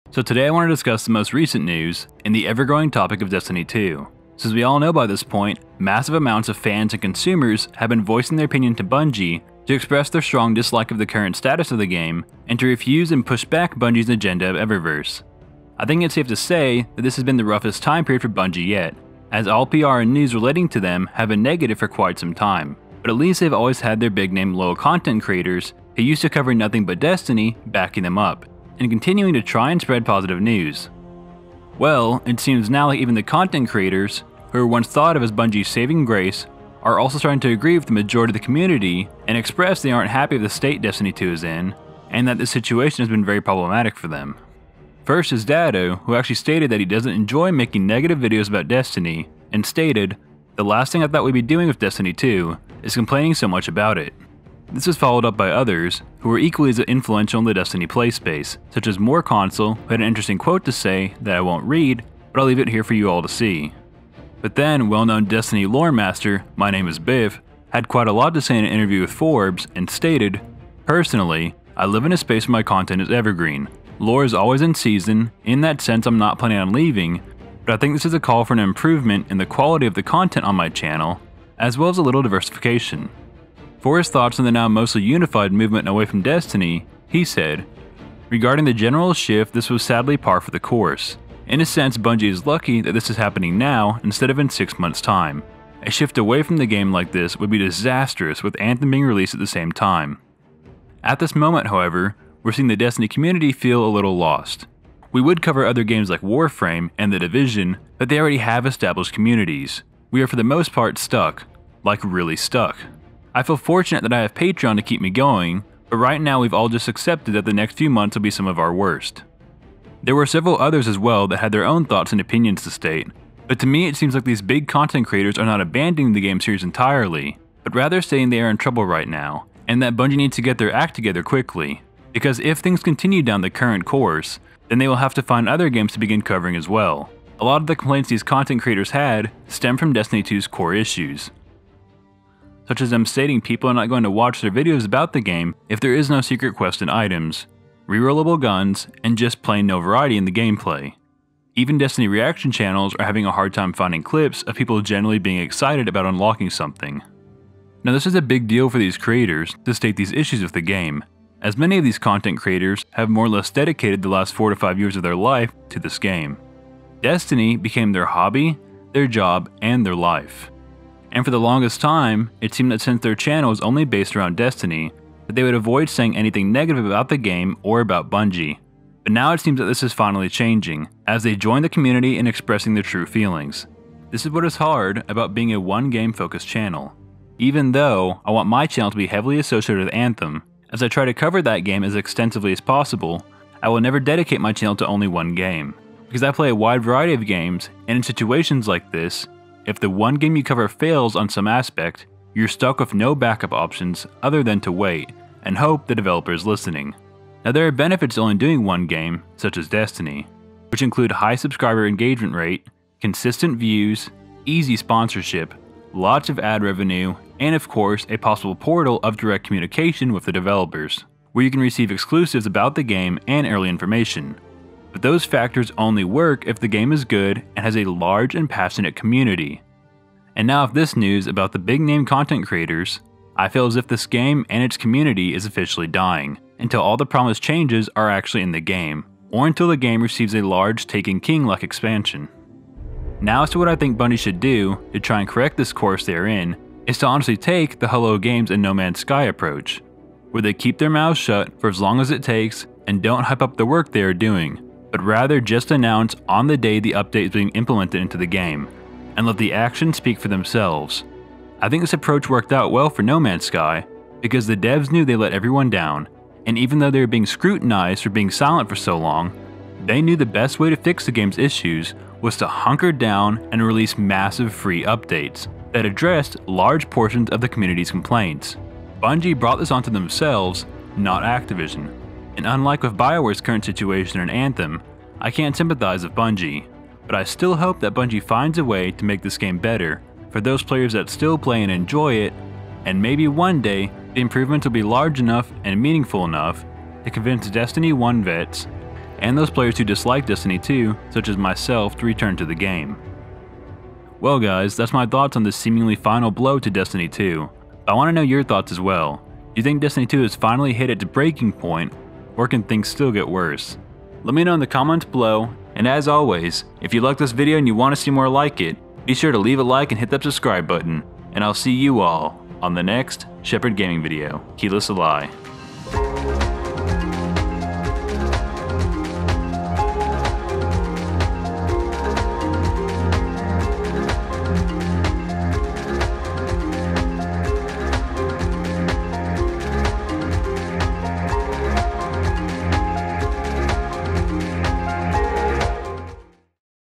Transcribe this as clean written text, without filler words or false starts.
So today I want to discuss the most recent news in the ever-growing topic of Destiny 2. Since we all know by this point, massive amounts of fans and consumers have been voicing their opinion to Bungie to express their strong dislike of the current status of the game and to refuse and push back Bungie's agenda of eververse. I think it's safe to say that this has been the roughest time period for Bungie yet, as all PR and news relating to them have been negative for quite some time, but at least they've always had their big name loyal content creators who used to cover nothing but Destiny backing them up, and continuing to try and spread positive news. Well, it seems now like even the content creators, who were once thought of as Bungie's saving grace, are also starting to agree with the majority of the community and express they aren't happy with the state Destiny 2 is in, and that this situation has been very problematic for them. First is Dado, who actually stated that he doesn't enjoy making negative videos about Destiny, and stated, "The last thing I thought we'd be doing with Destiny 2 is complaining so much about it." This was followed up by others who were equally as influential in the Destiny play space, such as More Console, who had an interesting quote to say that I won't read, but I'll leave it here for you all to see. But then, well-known Destiny lore master, My Name is Biff, had quite a lot to say in an interview with Forbes and stated, "Personally, I live in a space where my content is evergreen. Lore is always in season, in that sense I'm not planning on leaving, but I think this is a call for an improvement in the quality of the content on my channel, as well as a little diversification." For his thoughts on the now mostly unified movement away from Destiny, he said, "Regarding the general shift, this was sadly par for the course. In a sense, Bungie is lucky that this is happening now instead of in 6 months' time. A shift away from the game like this would be disastrous with Anthem being released at the same time. At this moment, however, we're seeing the Destiny community feel a little lost. We would cover other games like Warframe and The Division, but they already have established communities. We are for the most part stuck, like really stuck. I feel fortunate that I have Patreon to keep me going, but right now we've all just accepted that the next few months will be some of our worst." There were several others as well that had their own thoughts and opinions to state, but to me it seems like these big content creators are not abandoning the game series entirely, but rather saying they are in trouble right now, and that Bungie needs to get their act together quickly, because if things continue down the current course, then they will have to find other games to begin covering as well. A lot of the complaints these content creators had stem from Destiny 2's core issues, such as them stating people are not going to watch their videos about the game if there is no secret quest and items, rerollable guns, and just plain no variety in the gameplay. Even Destiny reaction channels are having a hard time finding clips of people generally being excited about unlocking something. Now this is a big deal for these creators to state these issues with the game, as many of these content creators have more or less dedicated the last 4 to 5 years of their life to this game. Destiny became their hobby, their job, and their life. And for the longest time, it seemed that since their channel was only based around Destiny, that they would avoid saying anything negative about the game or about Bungie. But now it seems that this is finally changing, as they join the community in expressing their true feelings. This is what is hard about being a one-game focused channel. Even though I want my channel to be heavily associated with Anthem, as I try to cover that game as extensively as possible, I will never dedicate my channel to only one game, because I play a wide variety of games, and in situations like this, if the one game you cover fails on some aspect, you're stuck with no backup options other than to wait and hope the developer is listening. Now there are benefits to only doing one game, such as Destiny, which include high subscriber engagement rate, consistent views, easy sponsorship, lots of ad revenue, and of course a possible portal of direct communication with the developers, where you can receive exclusives about the game and early information. But those factors only work if the game is good and has a large and passionate community. And now with this news about the big name content creators, I feel as if this game and its community is officially dying, until all the promised changes are actually in the game, or until the game receives a large Taken King-like expansion. Now as to what I think Bungie should do to try and correct this course they are in, is to honestly take the Hello Games and No Man's Sky approach, where they keep their mouths shut for as long as it takes and don't hype up the work they are doing, but rather just announce on the day the update is being implemented into the game, and let the actions speak for themselves. I think this approach worked out well for No Man's Sky, because the devs knew they let everyone down, and even though they were being scrutinized for being silent for so long, they knew the best way to fix the game's issues was to hunker down and release massive free updates that addressed large portions of the community's complaints. Bungie brought this onto themselves, not Activision. And unlike with BioWare's current situation in Anthem, I can't sympathize with Bungie, but I still hope that Bungie finds a way to make this game better for those players that still play and enjoy it, and maybe one day the improvements will be large enough and meaningful enough to convince Destiny 1 vets and those players who dislike Destiny 2, such as myself, to return to the game. Well guys, that's my thoughts on this seemingly final blow to Destiny 2. I want to know your thoughts as well. Do you think Destiny 2 has finally hit its breaking point, or can things still get worse? Let me know in the comments below, and as always, if you like this video and you want to see more like it, be sure to leave a like and hit that subscribe button, and I'll see you all on the next Shepard Gaming video. Keyless Ally.